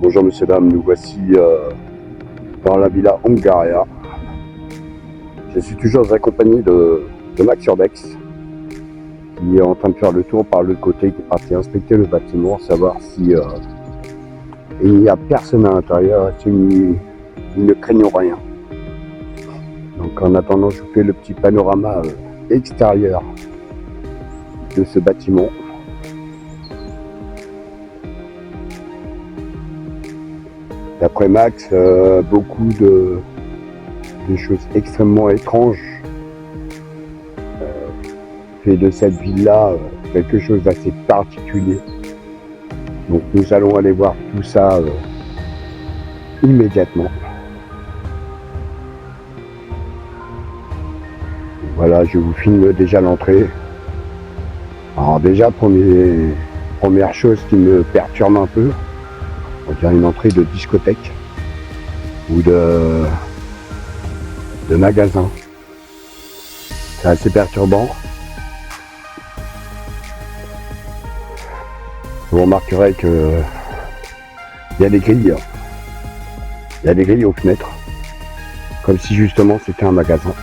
Bonjour messieurs dames, nous voici dans la villa Hungaria. Je suis toujours accompagné de Max Urbex qui est en train de faire le tour par l'autre côté, qui est parti inspecter le bâtiment, savoir si il n'y a personne à l'intérieur et si nous ne craignons rien. Donc en attendant, je vous fais le petit panorama extérieur de ce bâtiment. D'après Max, beaucoup de choses extrêmement étranges fait de cette ville-là quelque chose d'assez particulier. Donc nous allons aller voir tout ça immédiatement. Voilà, je vous filme déjà l'entrée. Alors déjà, première chose qui me perturbe un peu, on dirait une entrée de discothèque ou de magasin. C'est assez perturbant. Vous remarquerez que il y a des grilles. Il y a des grilles aux fenêtres, comme si justement c'était un magasin.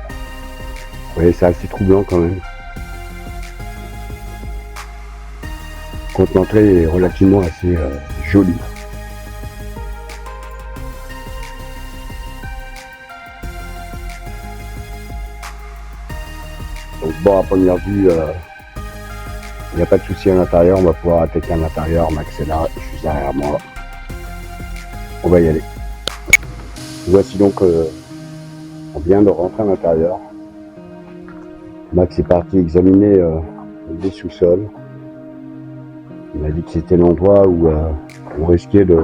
Vous voyez, c'est assez troublant quand même. Contre l'entrée est relativement assez jolie. Donc bon, à première vue, il n'y a pas de souci à l'intérieur, on va pouvoir attaquer à l'intérieur. Max est là, juste derrière moi. On va y aller. Voici donc, on vient de rentrer à l'intérieur. Max est parti examiner les sous-sols. Il m'a dit que c'était l'endroit où on risquait de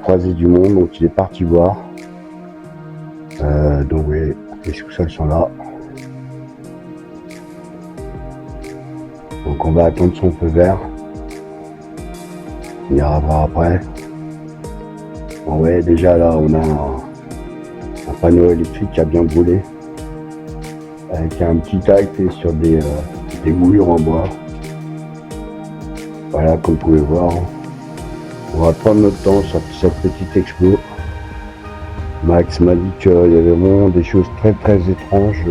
croiser du monde, donc il est parti voir. Donc oui, les sous-sols sont là. Donc on va attendre son feu vert. On ira voir après. Bon ouais, déjà là on a un panneau électrique qui a bien brûlé. Avec un petit tag sur des moulures en bois. Voilà, comme vous pouvez voir. On va prendre notre temps sur cette petite expo. Max m'a dit qu'il y avait vraiment des choses très très étranges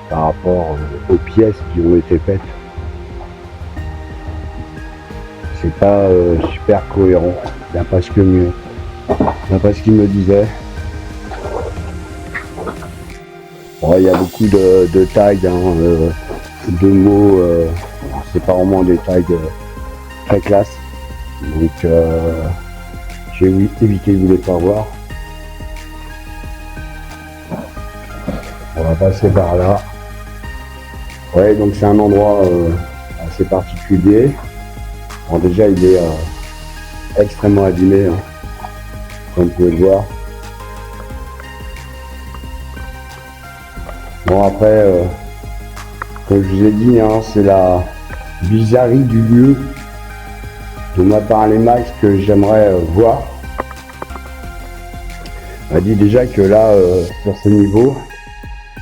par rapport aux pièces qui ont été faites. C'est pas super cohérent, d'après ce qu'il me disait. Bon, il y a beaucoup de tags, de mots, c'est pas vraiment des tags très classe, donc j'ai évité de vous les faire voir. On va passer par là. Ouais, donc c'est un endroit assez particulier. Alors déjà il est extrêmement abîmé, hein, comme vous pouvez le voir. Bon après, comme je vous ai dit, hein, c'est la bizarrerie du lieu dont m'a parlé Max que j'aimerais voir. On m'a dit déjà que là, sur ce niveau,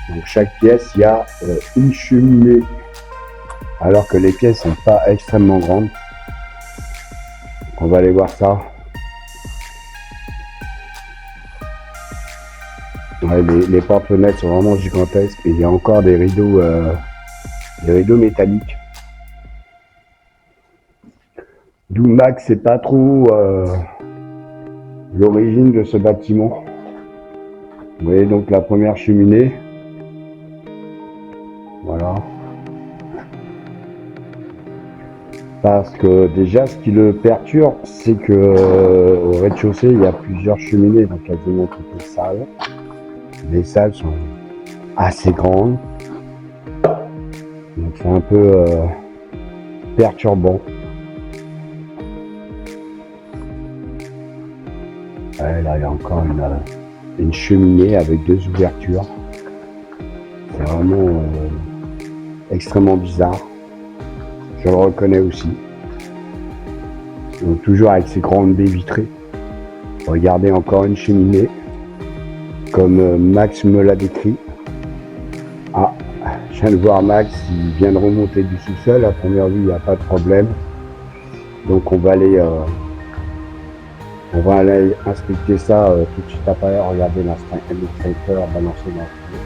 donc chaque pièce, il y a une cheminée, alors que les pièces sont pas extrêmement grandes. On va aller voir ça. Ouais, les portes-fenêtres sont vraiment gigantesques et il y a encore des rideaux métalliques. D'où Max sait pas trop l'origine de ce bâtiment. Vous voyez donc la première cheminée. Voilà. Parce que déjà ce qui le perturbe, c'est que au rez-de-chaussée il y a plusieurs cheminées dans quasiment toutes les salles. Les salles sont assez grandes, donc c'est un peu perturbant. Ouais, là il y a encore une cheminée avec deux ouvertures. C'est vraiment extrêmement bizarre. Je le reconnais aussi. Donc toujours avec ces grandes baies vitrées. Regardez, encore une cheminée, comme Max me l'a décrit. Ah, je viens de voir Max, il vient de remonter du sous-sol. À première vue, il n'y a pas de problème. Donc on va aller inspecter ça tout de suite après. Regardez l'extincteur balancé dans le feu.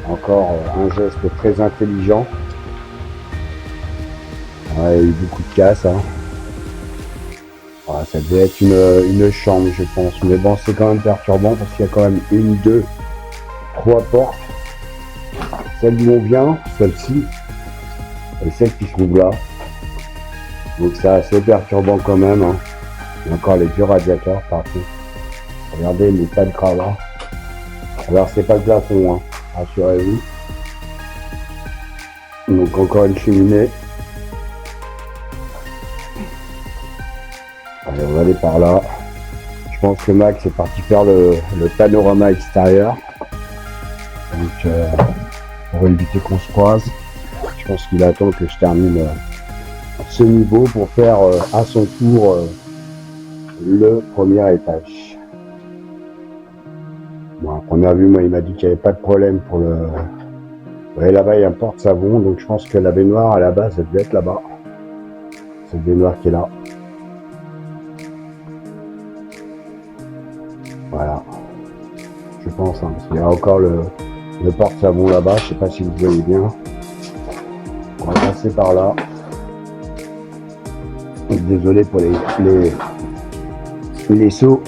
Encore un geste très intelligent. Ouais, il y a eu beaucoup de casse. Hein. Ouais, ça devait être une chambre, je pense. Mais bon, c'est quand même perturbant parce qu'il y a quand même 1, 2, 3 portes. Celle d'où on vient, celle-ci, et celle qui se trouve là. Donc c'est assez perturbant quand même. Hein. Il y a encore les vieux radiateurs partout. Regardez les tas de gravats. Alors c'est pas le plafond, hein, rassurez-vous. Donc encore une cheminée. Allez, on va aller par là. Je pense que Max est parti faire le panorama extérieur. Donc pour éviter qu'on se croise, je pense qu'il attend que je termine ce niveau pour faire à son tour le premier étage. Bon, à première vue, moi, il m'a dit qu'il n'y avait pas de problème pour le... Vous voyez, là-bas, il y a un porte-savon, donc je pense que la baignoire, à la base, elle devait être là-bas. Cette baignoire qui est là. Voilà. Je pense, hein, parce qu'il y a encore le porte-savon là-bas, je sais pas si vous voyez bien. On va passer par là. Désolé pour les sauts.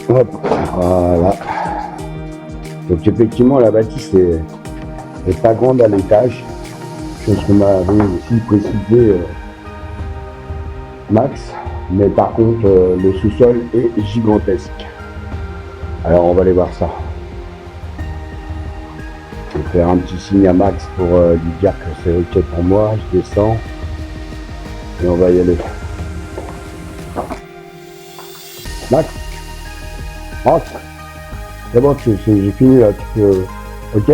Hop, voilà. Donc effectivement la bâtisse est pas grande à l'étage. Chose qu'on m'avait aussi précisé Max. Mais par contre le sous-sol est gigantesque. Alors on va aller voir ça. Je vais faire un petit signe à Max pour lui dire que c'est ok pour moi. Je descends. Et on va y aller. Max, Max, c'est bon, j'ai fini là, tu peux... Ok.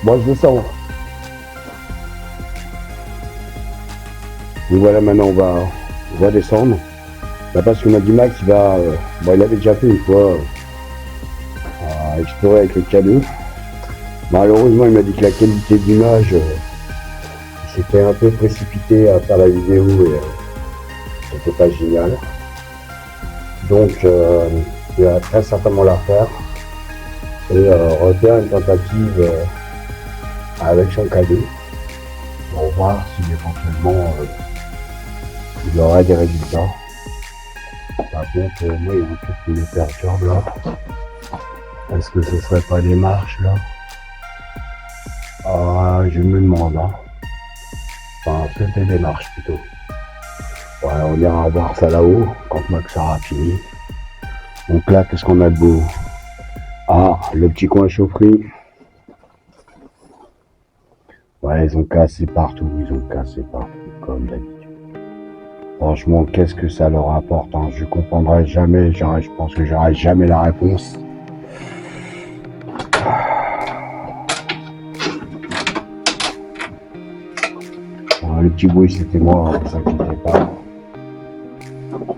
Moi je descends. Et voilà, maintenant on va descendre. Là, parce qu'on m'a dit Max, il va... bon, il avait déjà fait une fois explorer avec le K2. Malheureusement, il m'a dit que la qualité d'image... C'était un peu précipité à faire la vidéo et c'était pas génial. Donc il va très certainement la refaire et refaire une tentative avec son cadeau pour voir si éventuellement il aurait des résultats. Par contre, moi il y a un truc qui me perturbe là. Est-ce que ce serait pas des marches là? Ah, je me demande. Hein. Enfin, c'était des marches plutôt. Ouais, on ira voir ça là-haut quand Max aura fini. Donc là, qu'est-ce qu'on a de beau? Ah, le petit coin chaufferie. Ouais, ils ont cassé partout, comme d'habitude. Franchement, qu'est-ce que ça leur apporte, hein? Je comprendrai jamais, je pense que j'aurai jamais la réponse. Le petit bruit c'était moi, ne vous inquiétez pas.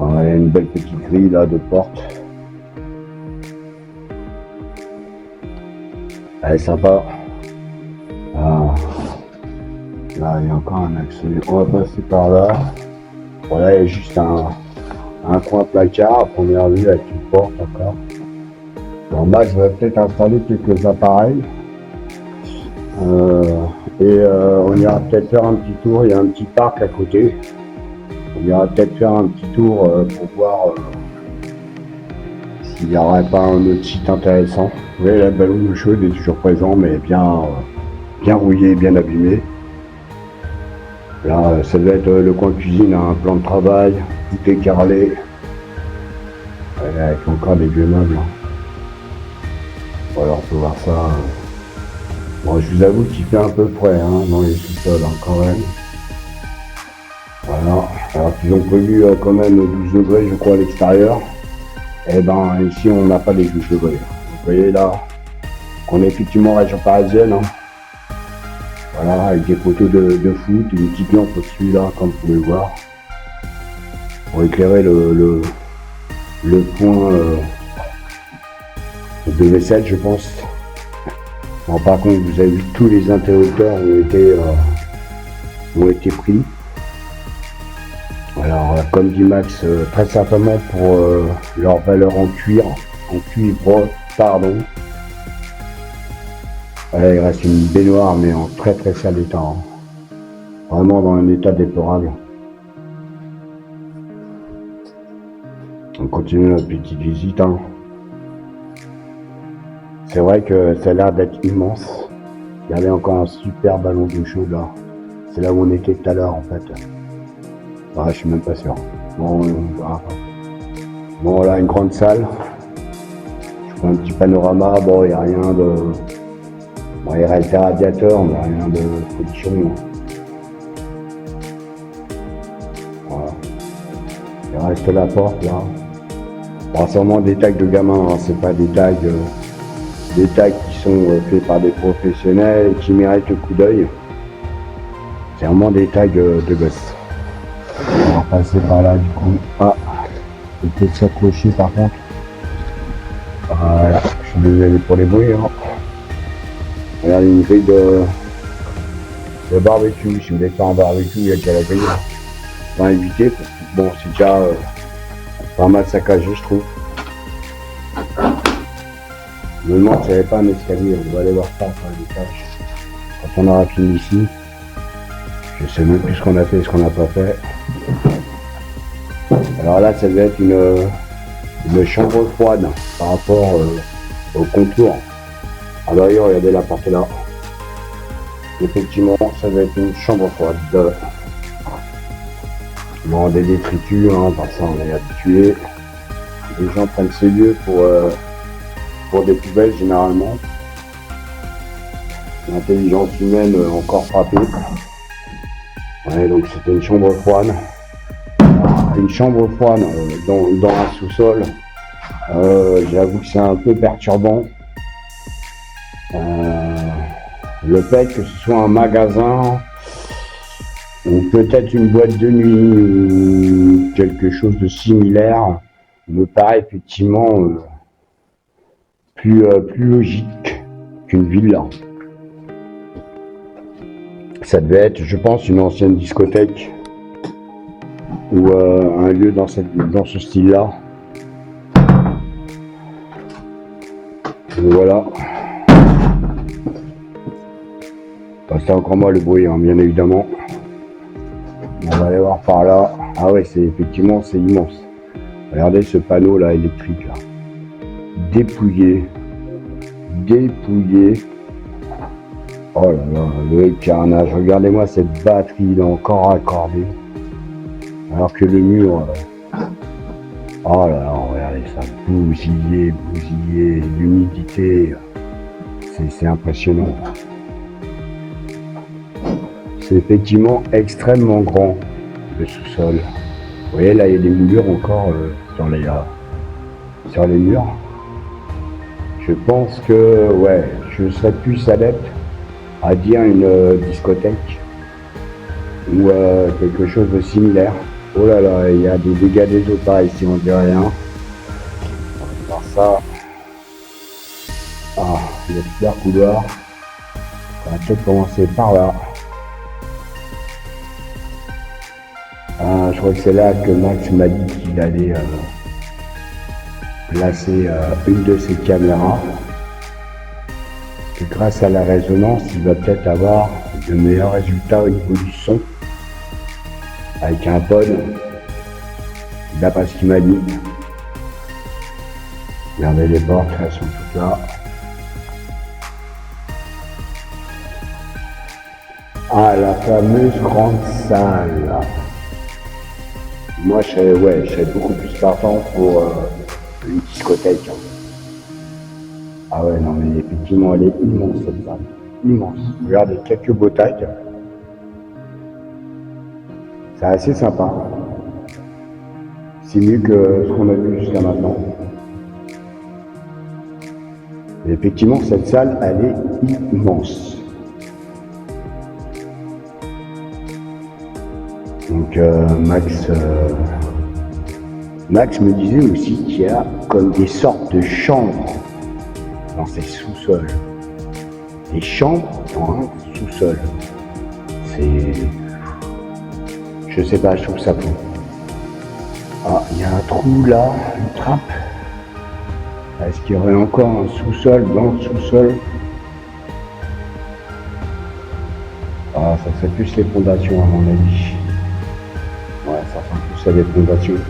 Il y a une belle petite grille là de porte. Elle est sympa. Ah. Là il y a encore un accès. On va passer par là. Voilà, il y a juste un coin placard à première vue avec une porte encore. Bon, Max va peut-être installer quelques appareils. On ira peut-être faire un petit tour, il y a un petit parc à côté. On ira peut-être faire un petit tour pour voir s'il n'y aurait pas un autre site intéressant. Vous voyez, la ballon de chaude est toujours présent, mais bien rouillé, bien abîmé. Là, ça doit être le coin cuisine, un plan de travail, tout est carrelé. Avec encore des vieux meubles. Voilà, on peut voir ça. Bon, je vous avoue qu'il fait un peu frais hein, dans les sous-sols hein, quand même. Voilà, alors qu'ils ont prévu quand même 12 degrés je crois à l'extérieur. Et ben ici on n'a pas les 12 degrés. Vous voyez là, on est effectivement en région parisienne. Hein. Voilà, avec des photos de foot, une petite lampe au-dessus là, comme vous pouvez voir. Pour éclairer le point de vaisselle je pense. Bon, par contre, vous avez vu que tous les interrupteurs ont été pris. Alors, comme dit Max, très certainement pour leur valeur en cuivre, pardon. Voilà, il reste une baignoire, mais en très très sale état. Hein. Vraiment dans un état déplorable. On continue notre petite visite. Hein. C'est vrai que ça a l'air d'être immense. Il y avait encore un super ballon d'eau chaude là. C'est là où on était tout à l'heure en fait. Ah, je suis même pas sûr. Bon, bon là, une grande salle. Je fais un petit panorama. Bon, il n'y a rien de. Bon, il reste des radiateurs, mais rien de pollution. Voilà. Il reste la porte là. Bon, c'est vraiment des tags de gamins, hein. C'est pas des tags qui sont faits par des professionnels et qui méritent le coup d'œil. C'est vraiment des tags de gosses. On va passer par là du coup. Ah, il peut s'accrocher par contre. Voilà, je suis désolé pour les bruits. Hein. Regardez une grille de barbecue. Si vous voulez faire un barbecue, il y a déjà la grille. Faut éviter parce que bon, c'est déjà pas mal saccagé, je trouve. Je me demande s'il n'y avait pas un escalier. On va aller voir ça sur l'étage. Quand on aura fini ici. Je sais même plus ce qu'on a fait et ce qu'on n'a pas fait. Alors là, ça devait être une chambre froide par rapport au contour. Ah d'ailleurs, regardez la porte est là. Effectivement, ça devait être une chambre froide. Bon, des détritus, hein, par ça on est habitué. Les gens prennent ces lieux pour des poubelles généralement. L'intelligence humaine encore frappée. Ouais, donc c'était une chambre froide. Une chambre froide dans un sous-sol. J'avoue que c'est un peu perturbant. Le fait que ce soit un magasin ou peut-être une boîte de nuit ou quelque chose de similaire me paraît effectivement plus logique qu'une villa. Ça devait être, je pense, une ancienne discothèque ou un lieu dans ce style-là. Voilà. C'est encore moi le bruit, hein, bien évidemment. On va aller voir par là. Ah ouais, effectivement, c'est immense. Regardez ce panneau là électrique là. Dépouillé. Oh là là, le carnage. Regardez-moi cette batterie là encore raccordée. Alors que le mur. Oh là là, regardez ça. Bousillé, l'humidité. C'est impressionnant. C'est effectivement extrêmement grand, le sous-sol. Vous voyez, là, il y a des moulures encore sur les murs. Je pense que, ouais, je serais plus adepte à dire une discothèque ou quelque chose de similaire. Oh là là, il y a des dégâts des eaux par ici, on dirait rien. On va voir ça. Ah, il y a plusieurs couloirs. On va peut-être commencer par là. Je crois que c'est là que Max m'a dit qu'il allait placer une de ses caméras. Et grâce à la résonance, il va peut-être avoir de meilleurs résultats au niveau du son. Avec un pod, d'après ce qu'il m'a dit. Regardez les portes, elles sont toutes là. Ah, la fameuse grande salle. Moi, je serais beaucoup plus partant pour une discothèque. Ah ouais, non, mais effectivement, elle est immense, cette salle. Immense. Regardez, quelques beaux tags. C'est assez sympa. C'est mieux que ce qu'on a vu jusqu'à maintenant. Et effectivement, cette salle, elle est immense. Donc Max me disait aussi qu'il y a comme des sortes de chambres dans ces sous-sols. Des chambres dans un sous-sol. Je sais pas, je trouve ça fou. Ah, il y a un trou là, une trappe. Est-ce qu'il y aurait encore un sous-sol dans le sous-sol? Ah, ça serait plus les fondations à mon avis. Ouais, ça ressemble plus à des fondations.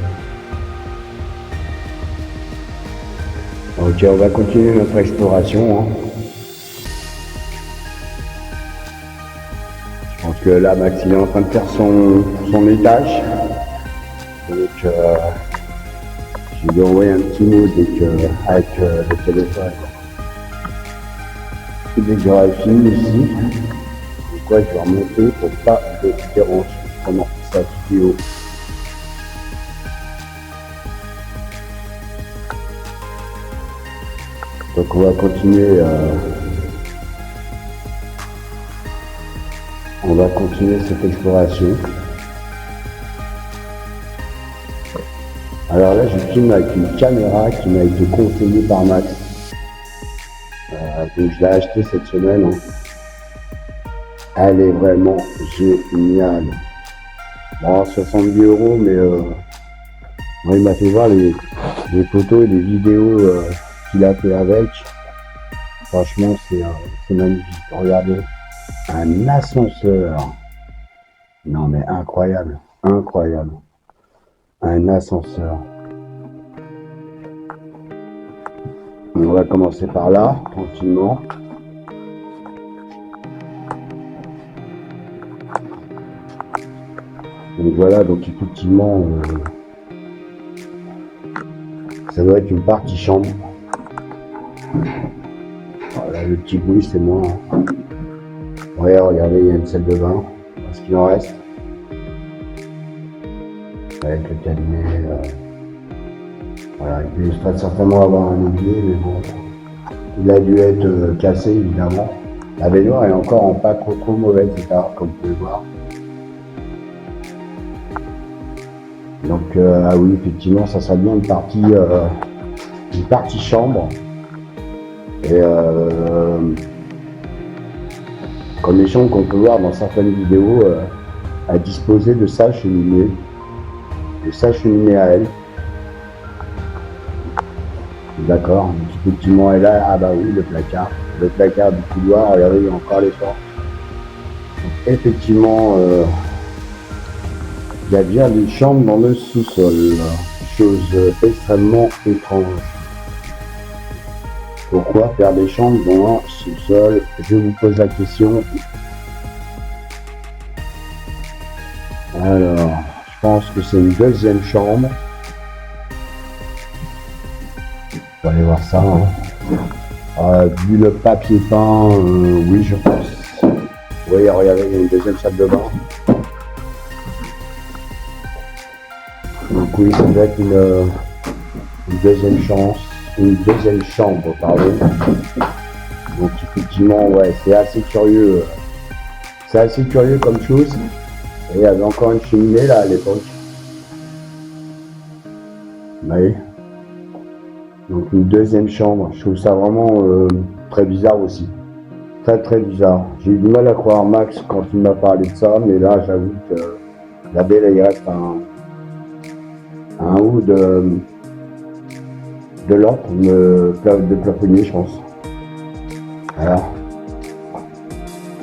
Ok, on va continuer notre exploration. Hein. Je pense que là, Max, il est en train de faire son étage. Donc, je lui ai envoyé un petit mot avec le téléphone. Dès que j'aurai fini ici, je vais remonter pour pas le déranger pendant sa vidéo. Donc on va continuer cette exploration. Alors là je filme avec une caméra qui m'a été conseillée par Max. Donc je l'ai acheté cette semaine. Hein. Elle est vraiment géniale. Bon, 70 €, mais il m'a fait voir les photos et les vidéos qu'il a fait avec. Franchement, c'est magnifique. Regardez, un ascenseur. Non mais incroyable, incroyable. Un ascenseur. On va commencer par là, tranquillement. Donc voilà, donc effectivement, ça doit être une partie chambre. Voilà, le petit bruit, c'est moi. Hein. Ouais, regardez, il y a une salle de bain. Ce qu'il en reste. Avec le cabinet. Voilà, il devrait certainement avoir un évier, mais bon. Il a dû être cassé, évidemment. La baignoire est encore en pas trop mauvais état, comme vous pouvez voir. Donc ah oui, effectivement, ça serait bien une partie chambre. Et comme les chambres qu'on peut voir dans certaines vidéos, à disposer de sa cheminée, à elle. D'accord, donc effectivement, et là, ah bah oui, le placard du couloir, regardez, il y a encore les portes. Donc effectivement, il y a bien des chambres dans le sous-sol, chose extrêmement étrange. Pourquoi faire des chambres dans un sous-sol? Je vous pose la question. Alors, je pense que c'est une deuxième chambre. On va aller voir ça. Hein. Vu le papier peint, oui, je pense. Oui, regardez, il y a une deuxième salle de bain. Donc oui, ça doit être une deuxième chambre, pardon. Donc effectivement, ouais, c'est assez curieux. C'est assez curieux comme chose. Et il y avait encore une cheminée là à l'époque. Oui. Donc une deuxième chambre. Je trouve ça vraiment très bizarre aussi. Très bizarre. J'ai eu du mal à croire Max quand il m'a parlé de ça, mais là j'avoue que la belle il reste un haut de lampe, de plafonnier, je pense. Voilà.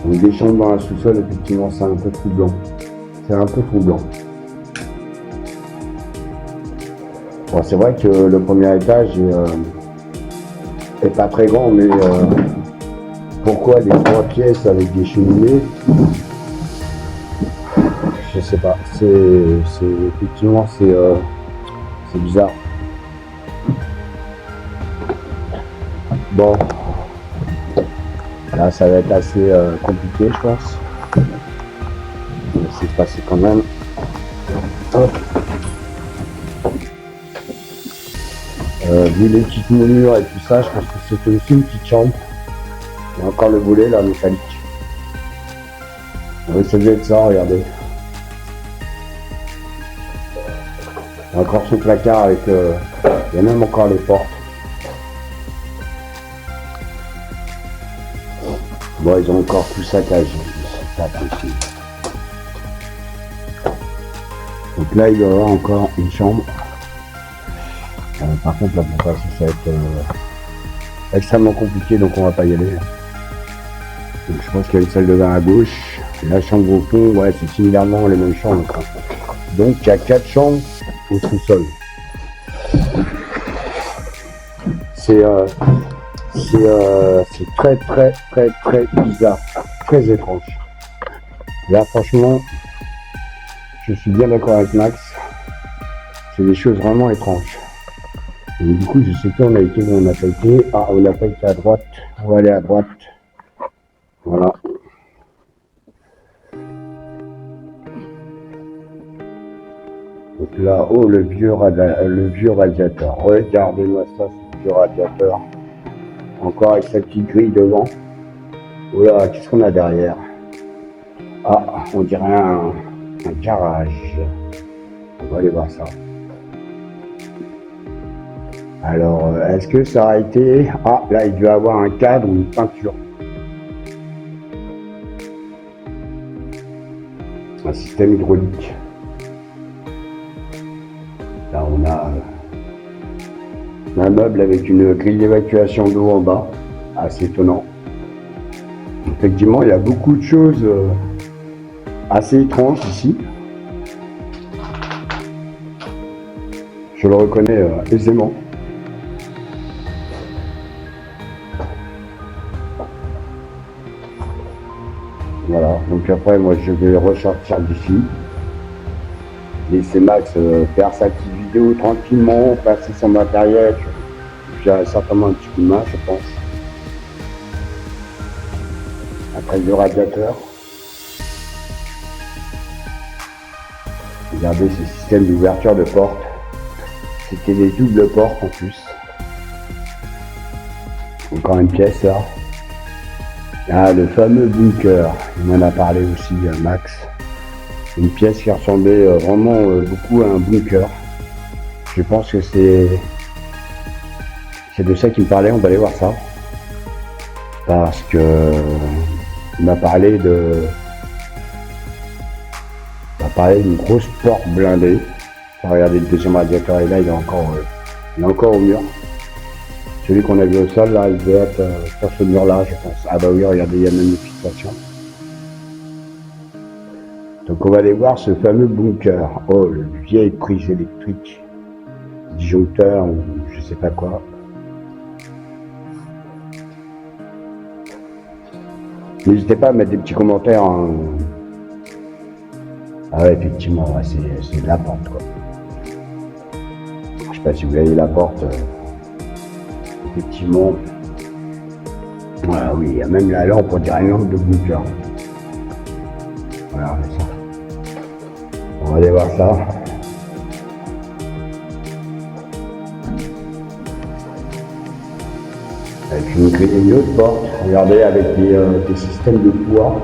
Donc des chambres dans un sous-sol, effectivement, c'est un peu troublant. C'est un peu troublant. Bon, c'est vrai que le premier étage est pas très grand, mais pourquoi les 3 pièces avec des cheminées? Je sais pas. Effectivement, c'est bizarre. Bon, là ça va être assez compliqué, je pense. On va essayer de passer quand même. Hop. Vu les petites moulures et tout ça, je pense que c'est aussi une petite chambre. Il y a encore le volet là, métallique. Oui, ça doit être ça, regardez. Il y a encore ce placard avec... il y a même encore les portes. Bon, ils ont encore tout saccagé. C'est pas possible. Donc là, il doit y avoir encore une chambre. Par contre, là, pour passer, ça va être extrêmement compliqué, donc on va pas y aller. Donc je pense qu'il y a une salle de bain à gauche. La chambre au fond, ouais, c'est similairement les mêmes chambres. Donc il y a 4 chambres au sous-sol. C'est très très très très bizarre, très étrange. Là franchement, je suis bien d'accord avec Max. C'est des choses vraiment étranges. Et du coup, je sais pas on a été où on n'a pas été. Ah, on n'a pas été à droite. On va aller à droite. Voilà. Donc là, oh, le vieux radiateur. Regardez-moi ça, ce vieux radiateur. Encore avec sa petite grille devant. Oh là, qu'est-ce qu'on a derrière? Ah, on dirait un garage. On va aller voir ça. Alors, est-ce que ça a été... Ah, là, il doit avoir un cadre ou une peinture. Un système hydraulique. Là, on a un meuble avec une grille d'évacuation d'eau en bas. Assez étonnant. Effectivement, il y a beaucoup de choses assez étranges ici. Je le reconnais aisément. Voilà, donc après moi je vais ressortir d'ici, laisser Max faire sa petite vidéo tranquillement, passer son matériel, j'ai certainement un petit coup de main je pense. Après le radiateur, regardez ce système d'ouverture de porte, c'était des doubles portes en plus. Encore une pièce là. Ah, le fameux bunker, il m'en a parlé aussi Max. Une pièce qui ressemblait vraiment beaucoup à un bunker. Je pense que c'est de ça qu'il me parlait, on va aller voir ça. Parce que il m'a parlé d'une grosse porte blindée. Regardez, le deuxième radiateur est là, il est encore au mur. Celui qu'on a vu au sol, là, il doit être sur ce mur-là, je pense. Ah bah oui, regardez, il y a même une fixation. Donc on va aller voir ce fameux bunker. Oh, le vieille prise électrique, disjoncteur ou je sais pas quoi. N'hésitez pas à mettre des petits commentaires. Hein. Ah ouais, effectivement, ouais, c'est de la porte, quoi. Je sais pas si vous voyez la porte. Effectivement, voilà, oui, il y a même la lampe, on dirait une lampe de bunker. Voilà, ça. On va aller voir ça. Avec une autre porte, regardez, avec des systèmes de poids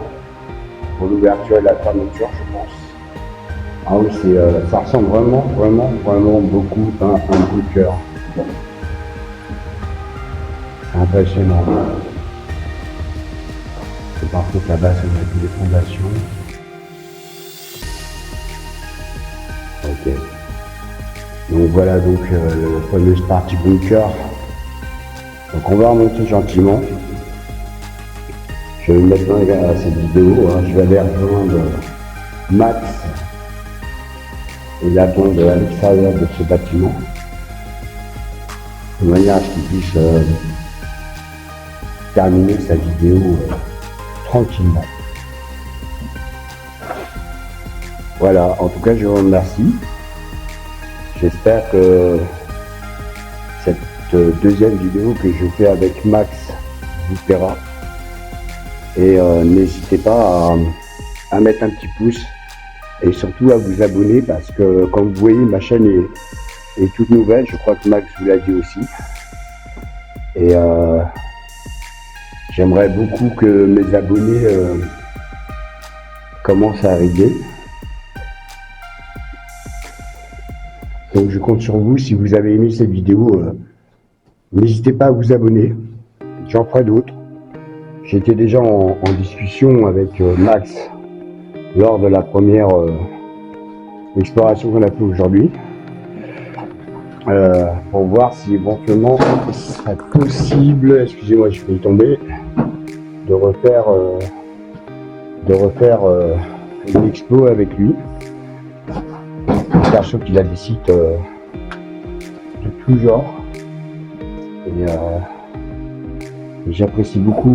pour l'ouverture et la fermeture, je pense. Ah oui, ça ressemble vraiment beaucoup à un bunker. Bon. Impressionnant. Et par contre là-bas ça va être des fondations. Ok. Donc voilà donc le fameuse partie bunker. Donc on va remonter gentiment. Je vais mettre fin à cette vidéo. Hein. Je vais aller rejoindre Max et l'attendre à l'extérieur de ce bâtiment. De manière à ce qu'il puisse terminer sa vidéo tranquillement. Voilà, en tout cas je vous remercie. J'espère que cette deuxième vidéo que je fais avec Max vous plaira. Et n'hésitez pas à mettre un petit pouce et surtout à vous abonner parce que comme vous voyez ma chaîne est toute nouvelle, je crois que Max vous l'a dit aussi. Et j'aimerais beaucoup que mes abonnés commencent à arriver. Donc je compte sur vous, si vous avez aimé cette vidéo, n'hésitez pas à vous abonner, j'en ferai d'autres. J'étais déjà en discussion avec Max lors de la première exploration qu'on a fait aujourd'hui. pour voir si éventuellement il serait possible, excusez-moi, je vais y tomber, de refaire une expo avec lui. Car je trouve qu'il a des sites de tout genre. Et j'apprécie beaucoup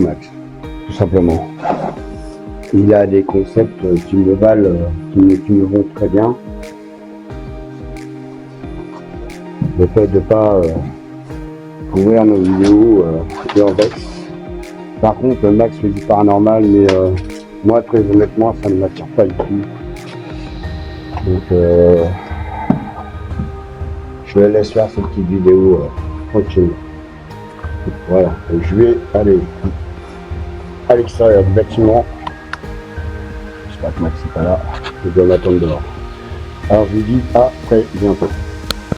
Max, tout simplement. Il a des concepts qui me valent, qui me vont très bien. Le fait de ne pas couvrir nos vidéos urbex. Par contre, Max fait du paranormal, mais moi, très honnêtement, ça ne m'attire pas du tout. Donc, je le laisse faire cette petite vidéo tranquille. Voilà, donc je vais aller à l'extérieur du bâtiment. J'espère que Max n'est pas là. Je dois m'attendre dehors. Alors, je vous dis à très bientôt.